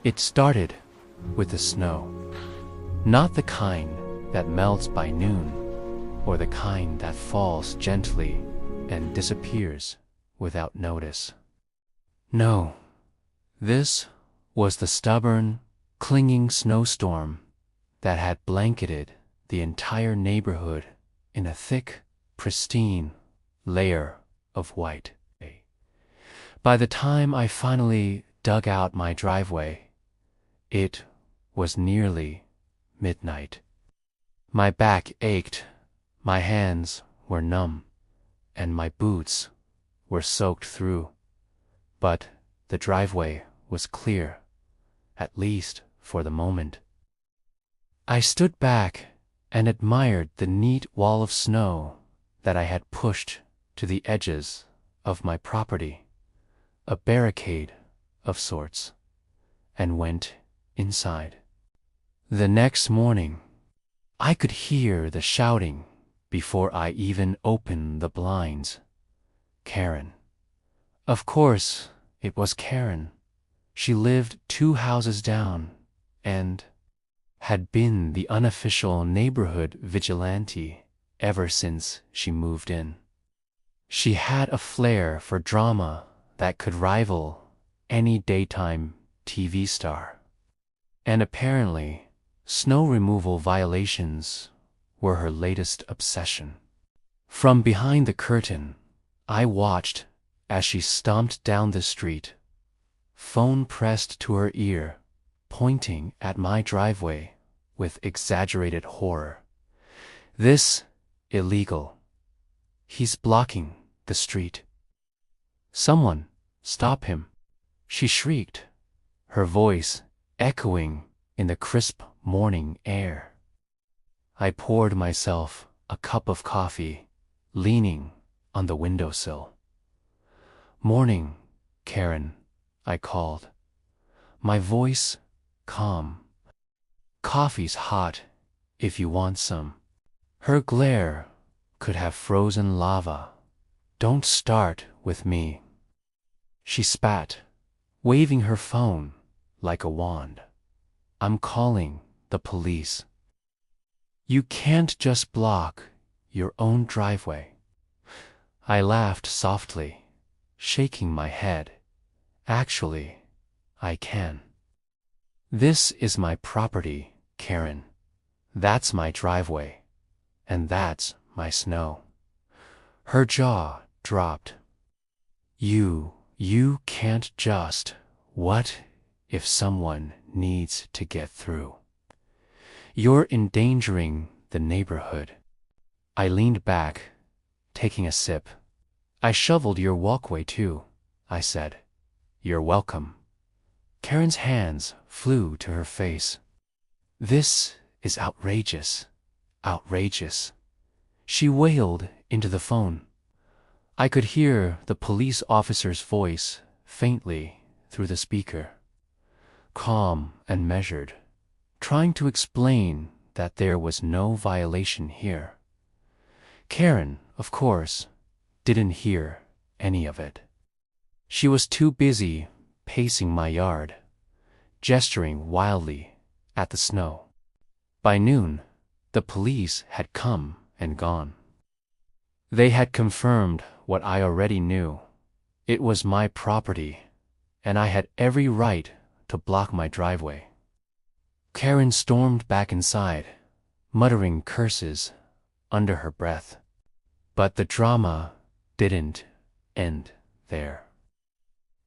It started with the snow. Not the kind that melts by noon, or the kind that falls gently and disappears without notice. No, this was the stubborn, clinging snowstorm that had blanketed the entire neighborhood in a thick, pristine layer of white. By the time I finally dug out my driveway, it was nearly midnight. My back ached, my hands were numb, and my boots were soaked through. But the driveway was clear, at least for the moment. I stood back and admired the neat wall of snow that I had pushed to the edges of my property, a barricade of sorts, and went inside. The next morning, I could hear the shouting before I even opened the blinds. Karen. Of course, it was Karen. She lived 2 houses down and had been the unofficial neighborhood vigilante ever since she moved in. She had a flair for drama that could rival any daytime TV star. And apparently, snow removal violations were her latest obsession. From behind the curtain, I watched as she stomped down the street, phone pressed to her ear, pointing at my driveway with exaggerated horror. This illegal. He's blocking the street. Someone stop him, she shrieked, her voice echoing in the crisp morning air. I poured myself a cup of coffee, leaning on the windowsill. Morning, Karen, I called, my voice calm. Coffee's hot if you want some. Her glare could have frozen lava. Don't start with me. She spat, waving her phone like a wand. I'm calling the police. You can't just block your own driveway. I laughed softly, shaking my head. Actually, I can. This is my property, Karen. That's my driveway, and that's my snow. Her jaw dropped. You can't just. What if someone needs to get through? You're endangering the neighborhood. I leaned back, taking a sip. I shoveled your walkway too, I said. You're welcome. Karen's hands flew to her face. This is outrageous, outrageous. She wailed into the phone. I could hear the police officer's voice faintly through the speaker, calm and measured, trying to explain that there was no violation here. Karen, of course, didn't hear any of it. She was too busy pacing my yard, gesturing wildly at the snow. By noon, the police had come and gone. They had confirmed what I already knew. It was my property, and I had every right to block my driveway. Karen stormed back inside, muttering curses under her breath. But the drama didn't end there.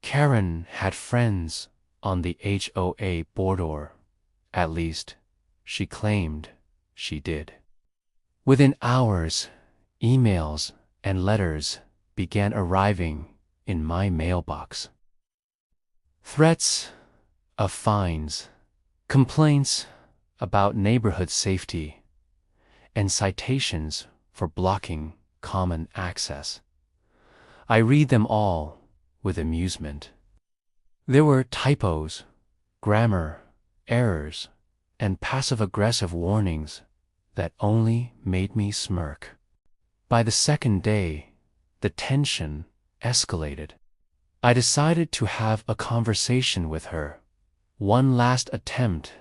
Karen had friends on the HOA board, at least, she claimed she did. Within hours, emails and letters began arriving in my mailbox. Threats of fines, complaints about neighborhood safety, and citations for blocking common access. I read them all with amusement. There were typos, grammar errors, and passive-aggressive warnings that only made me smirk. By the second day, the tension escalated. I decided to have a conversation with her, One last attempt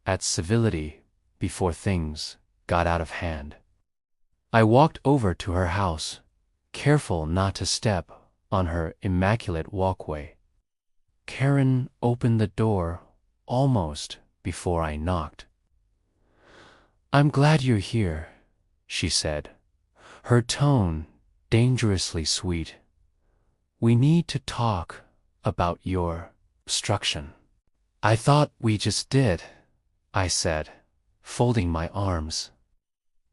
at civility before things got out of hand. I walked over to her house, careful not to step on her immaculate walkway. Karen opened the door almost before I knocked. "I'm glad you're here," she said, her tone dangerously sweet. "We need to talk about your obstruction." "I thought we just did," I said, folding my arms.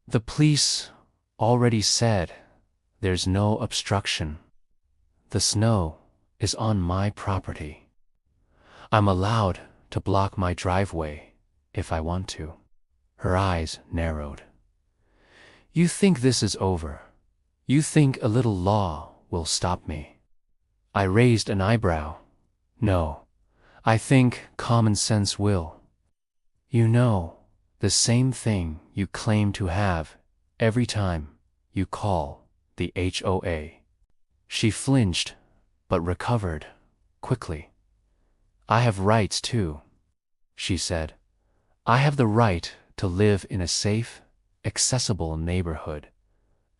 "The police already said there's no obstruction. The snow is on my property. I'm allowed to block my driveway if I want to." Her eyes narrowed. "You think this is over? You think a little law will stop me?" I raised an eyebrow. "No, I think common sense will. You know, the same thing you claim to have every time you call the HOA." She flinched, but recovered quickly. "I have rights too," she said. "I have the right to live in a safe, accessible neighborhood,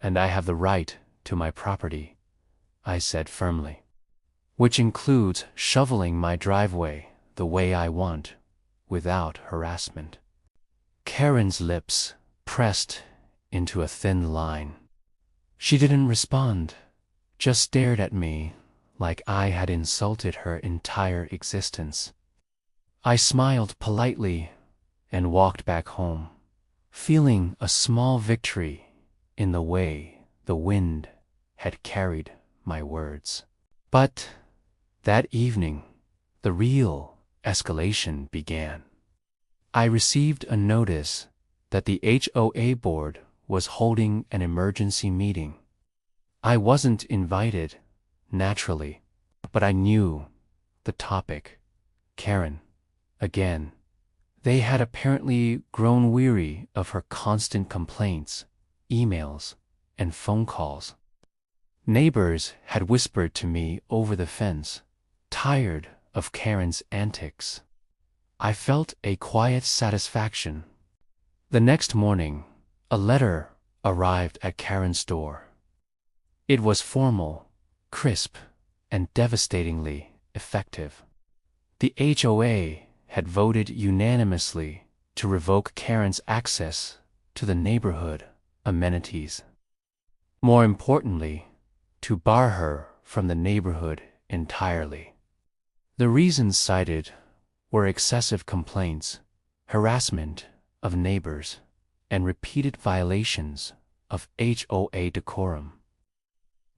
and I have the right to my property," I said firmly. "Which includes shoveling my driveway the way I want, without harassment." Karen's lips pressed into a thin line. She didn't respond, just stared at me like I had insulted her entire existence. I smiled politely and walked back home, feeling a small victory in the way the wind had carried my words. But that evening, the real escalation began. I received a notice that the HOA board was holding an emergency meeting. I wasn't invited, naturally, but I knew the topic. Karen, again. They had apparently grown weary of her constant complaints, emails, and phone calls. Neighbors had whispered to me over the fence, tired of Karen's antics. I felt a quiet satisfaction. The next morning, a letter arrived at Karen's door. It was formal, crisp, and devastatingly effective. The HOA had voted unanimously to revoke Karen's access to the neighborhood amenities. More importantly, to bar her from the neighborhood entirely. The reasons cited were excessive complaints, harassment of neighbors, and repeated violations of HOA decorum.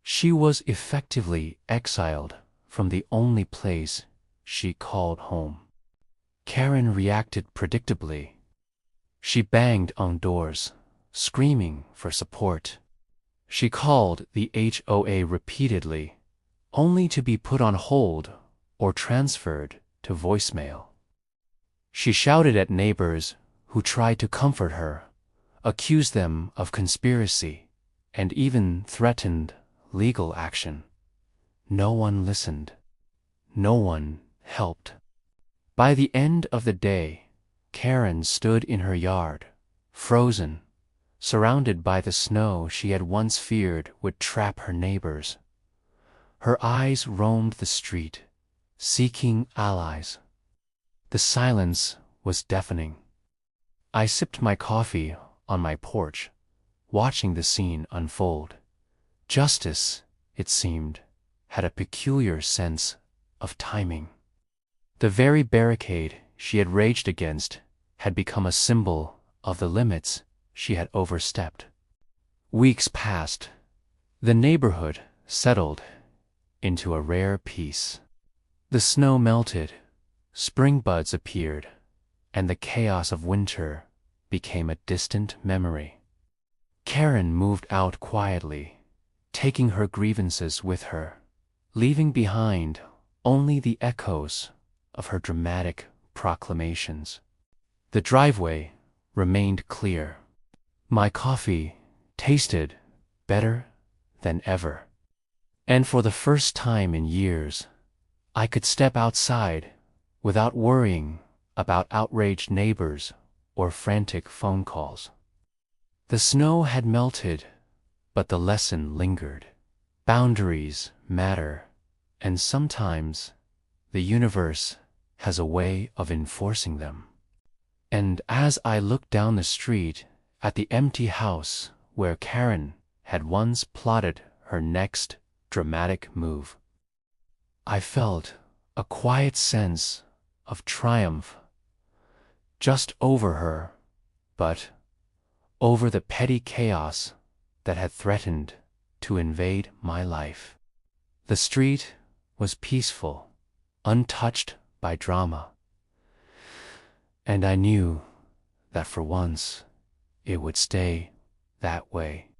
She was effectively exiled from the only place she called home. Karen reacted predictably. She banged on doors, screaming for support. She called the HOA repeatedly, only to be put on hold or transferred to voicemail. She shouted at neighbors who tried to comfort her, accused them of conspiracy, and even threatened legal action. No one listened. No one helped. By the end of the day, Karen stood in her yard, frozen, surrounded by the snow she had once feared would trap her neighbors. Her eyes roamed the street, seeking allies. The silence was deafening. I sipped my coffee on my porch, watching the scene unfold. Justice, it seemed, had a peculiar sense of timing. The very barricade she had raged against had become a symbol of the limits she had overstepped. Weeks passed. The neighborhood settled into a rare peace. The snow melted, spring buds appeared, and the chaos of winter became a distant memory. Karen moved out quietly, taking her grievances with her, leaving behind only the echoes of her dramatic proclamations. The driveway remained clear. My coffee tasted better than ever. And for the first time in years, I could step outside without worrying about outraged neighbors or frantic phone calls. The snow had melted, but the lesson lingered. Boundaries matter, and sometimes the universe has a way of enforcing them. And as I looked down the street at the empty house where Karen had once plotted her next dramatic move, I felt a quiet sense of triumph, just over her, but over the petty chaos that had threatened to invade my life. The street was peaceful, untouched by drama, and I knew that for once it would stay that way.